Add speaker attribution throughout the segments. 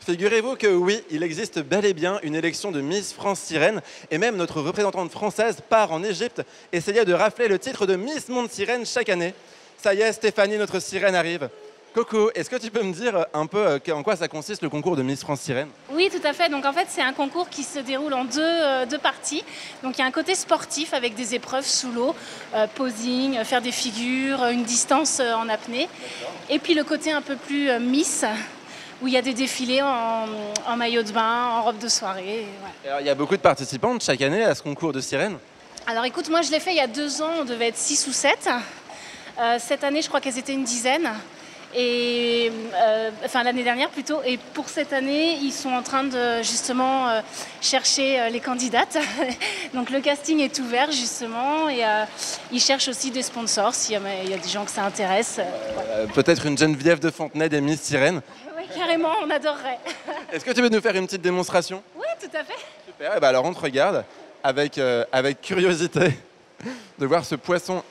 Speaker 1: Figurez-vous que oui, il existe bel et bien une élection de Miss France Sirène et même notre représentante française part en Égypte essayer de rafler le titre de Miss Monde Sirène chaque année. Ça y est, Stéphanie, notre sirène arrive. Coucou, est-ce que tu peux me dire un peu en quoi ça consiste le concours de Miss France Sirène?
Speaker 2: Oui, tout à fait. Donc en fait, c'est un concours qui se déroule en deux parties. Donc il y a un côté sportif avec des épreuves sous l'eau, posing, faire des figures, une distance en apnée. Et puis le côté un peu plus Miss, où il y a des défilés en maillot de bain, en robe de soirée. Ouais.
Speaker 1: Alors, il y a beaucoup de participantes chaque année à ce concours de sirène.
Speaker 2: Alors écoute, moi je l'ai fait il y a 2 ans, on devait être 6 ou 7. Cette année, je crois qu'elles étaient une dizaine. Et enfin l'année dernière plutôt, et pour cette année ils sont en train de justement chercher les candidates. Donc le casting est ouvert justement, et ils cherchent aussi des sponsors s'il y a des gens que ça intéresse.
Speaker 1: Peut-être une Geneviève de Fontenay des Miss Sirène.
Speaker 2: Oui, carrément, on adorerait.
Speaker 1: Est-ce que tu veux nous faire une petite démonstration?
Speaker 2: Oui, tout à fait.
Speaker 1: Super, et ben alors on te regarde avec curiosité de voir ce poisson.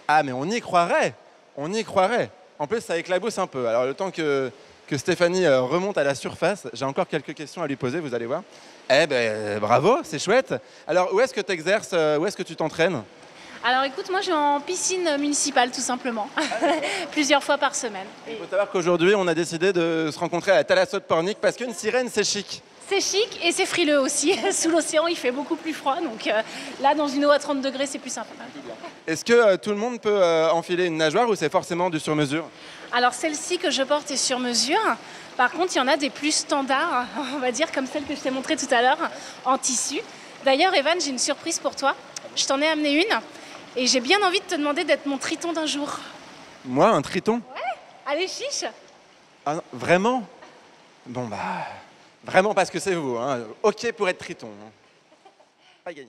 Speaker 1: Ah mais on y croirait, on y croirait. En plus, ça éclabousse un peu. Alors, le temps que Stéphanie remonte à la surface, j'ai encore quelques questions à lui poser, vous allez voir. Eh ben, bravo, c'est chouette. Alors, où est-ce que tu exerces, où est-ce que tu t'entraînes?
Speaker 2: Alors écoute, moi je vais en piscine municipale tout simplement, plusieurs fois par semaine.
Speaker 1: Il faut savoir qu'aujourd'hui, on a décidé de se rencontrer à la Thalassote Pornic parce qu'une sirène, c'est chic.
Speaker 2: C'est chic et c'est frileux aussi. Sous l'océan, il fait beaucoup plus froid. Donc là, dans une eau à 30 degrés, c'est plus sympa.
Speaker 1: Est-ce que tout le monde peut enfiler une nageoire ou c'est forcément du sur-mesure?
Speaker 2: Alors celle-ci que je porte est sur mesure. Par contre, il y en a des plus standards, on va dire, comme celle que je t'ai montrée tout à l'heure, en tissu. D'ailleurs, Evan, j'ai une surprise pour toi. Je t'en ai amené une et j'ai bien envie de te demander d'être mon triton d'un jour.
Speaker 1: Moi, un triton?
Speaker 2: Ouais. Allez, chiche.
Speaker 1: Ah, non, vraiment? Bon, bah... Vraiment parce que c'est vous, hein. OK pour être triton. Pas gagné.